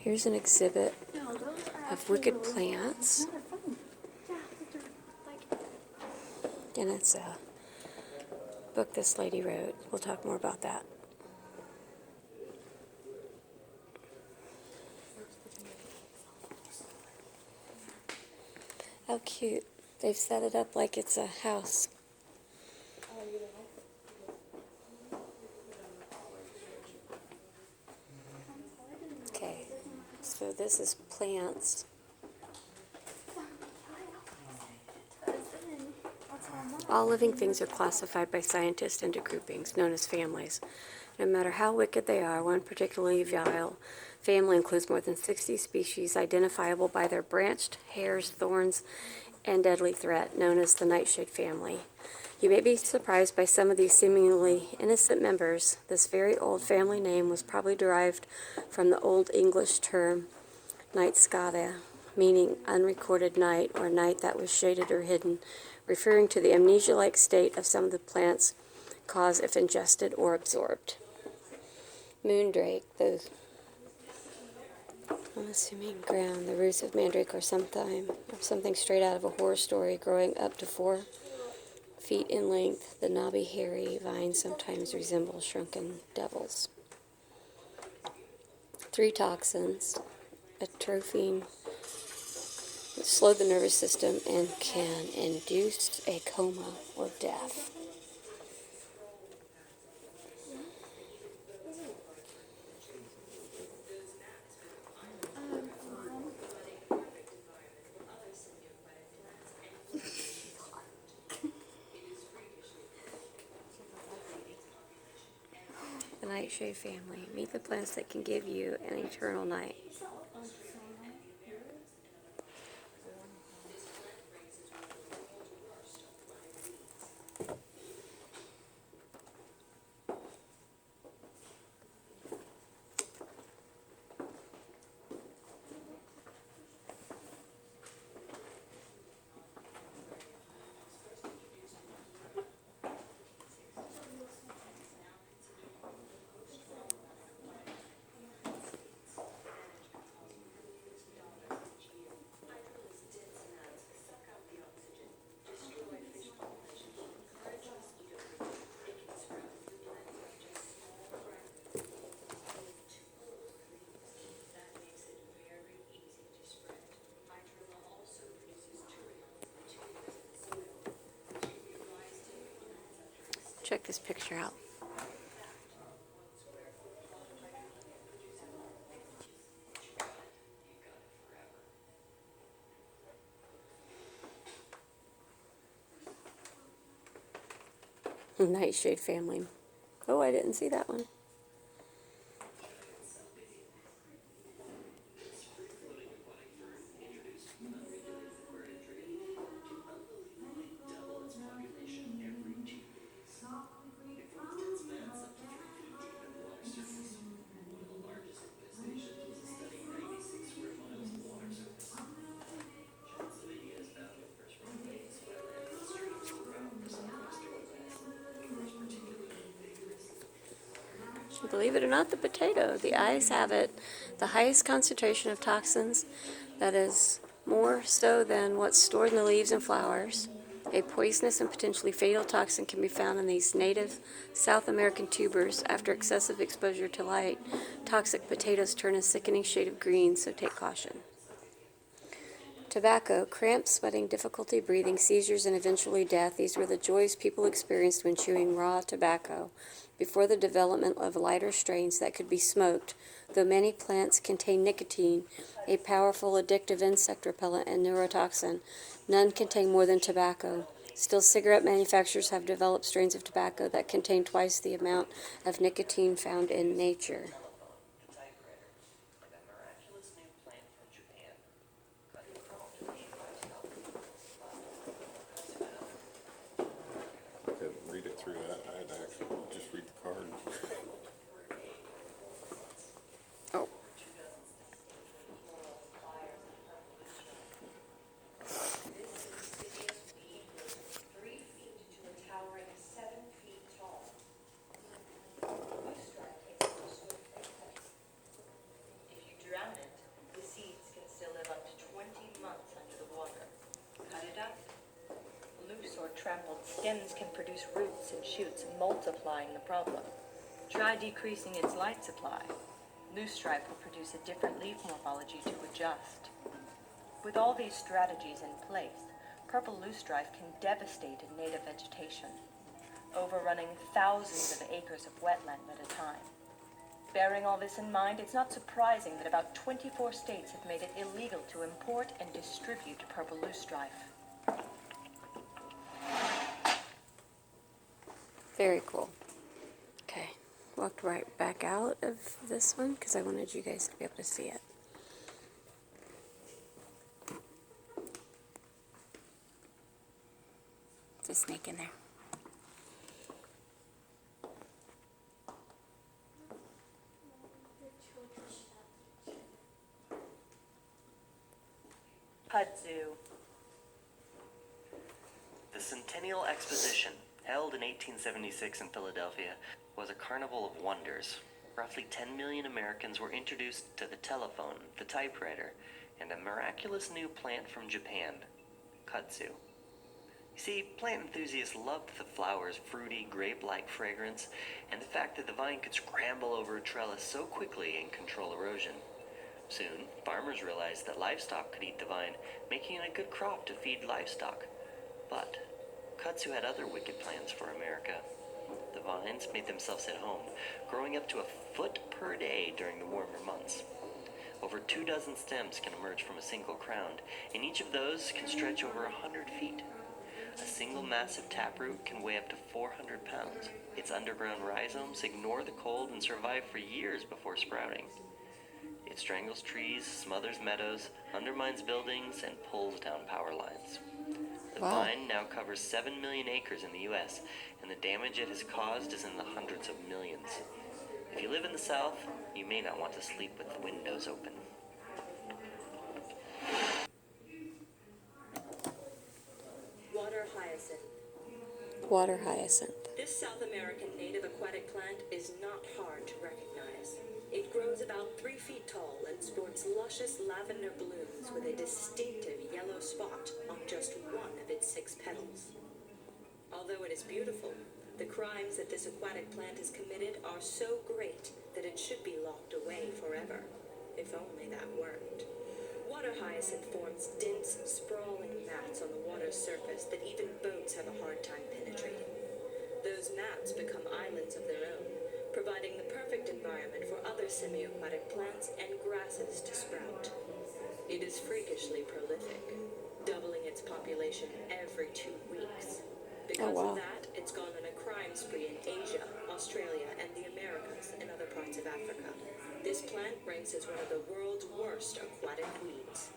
Here's an exhibit of wicked plants. And it's a book this lady wrote. We'll talk more about that. How cute. They've set it up like it's a house. Okay, so this is plants. All living things are classified by scientists into groupings, known as families. No matter how wicked they are, one particularly vile family includes more than 60 species identifiable by their branched hairs, thorns, and deadly threat, known as the nightshade family. You may be surprised by some of these seemingly innocent members. This very old family name was probably derived from the Old English term nightskade, meaning unrecorded night or night that was shaded or hidden, referring to the amnesia-like state of some of the plants caused if ingested or absorbed. Moondrake, I'm assuming ground, the roots of mandrake or something straight out of a horror story, growing up to 4 feet in length. The knobby, hairy vines sometimes resemble shrunken devils. 3 toxins: atropine, slow the nervous system and can induce a coma or death. The nightshade family. Meet the plants that can give you an eternal night. Check this picture out. Nightshade family. Oh, I didn't see that one. Believe it or not, the potato. The eyes have it. The highest concentration of toxins, that is more so than what's stored in the leaves and flowers. A poisonous and potentially fatal toxin can be found in these native South American tubers. After excessive exposure to light, toxic potatoes turn a sickening shade of green, so take caution. Tobacco, cramps, sweating, difficulty breathing, seizures, and eventually death. These were the joys people experienced when chewing raw tobacco before the development of lighter strains that could be smoked. Though many plants contain nicotine, a powerful addictive insect repellent and neurotoxin, none contain more than tobacco. Still, cigarette manufacturers have developed strains of tobacco that contain twice the amount of nicotine found in nature. Read it through that. I had to actually just read the card. Oh. cut it up. Loose or trampled stems can produce roots and shoots, multiplying the problem. Try decreasing its light supply. Loosestrife will produce a different leaf morphology to adjust. With all these strategies in place, purple loosestrife can devastate a native vegetation, overrunning thousands of acres of wetland at a time. Bearing all this in mind, it's not surprising that about 24 states have made it illegal to import and distribute purple loosestrife. Very cool. Okay, walked right back out of this one because I wanted you guys to be able to see it. There's a snake in there. Kudzu. The Centennial Exposition, held in 1876 in Philadelphia, was a carnival of wonders. Roughly 10 million Americans were introduced to the telephone, the typewriter, and a miraculous new plant from Japan, kudzu. You see, plant enthusiasts loved the flower's fruity, grape-like fragrance, and the fact that the vine could scramble over a trellis so quickly and control erosion. Soon, farmers realized that livestock could eat the vine, making it a good crop to feed livestock. But kudzu had other wicked plans for America. The vines made themselves at home, growing up to a foot per day during the warmer months. Over 24 stems can emerge from a single crown, and each of those can stretch over 100 feet. A single massive taproot can weigh up to 400 pounds. Its underground rhizomes ignore the cold and survive for years before sprouting. It strangles trees, smothers meadows, undermines buildings, and pulls down power lines. The vine now covers 7 million acres in the U.S., and the damage it has caused is in the hundreds of millions. If you live in the South, you may not want to sleep with the windows open. Water hyacinth. Water hyacinth. This South American native aquatic plant is not hard to recognize. It grows about 3 feet tall and sports luscious lavender blooms with a distinctive yellow spot on just one of its 6 petals. Although it is beautiful, the crimes that this aquatic plant has committed are so great that it should be locked away forever. If only that worked. Water hyacinth forms dense, sprawling mats on the water's surface that even boats have a hard time penetrating. Those mats become islands of their own, providing the perfect environment for other semi-aquatic plants and grasses to sprout. It is freakishly prolific, doubling its population every 2 weeks. Because of that, it's gone on a crime spree in Asia, Australia, and the Americas, and other parts of Africa. This plant ranks as one of the world's worst aquatic weeds.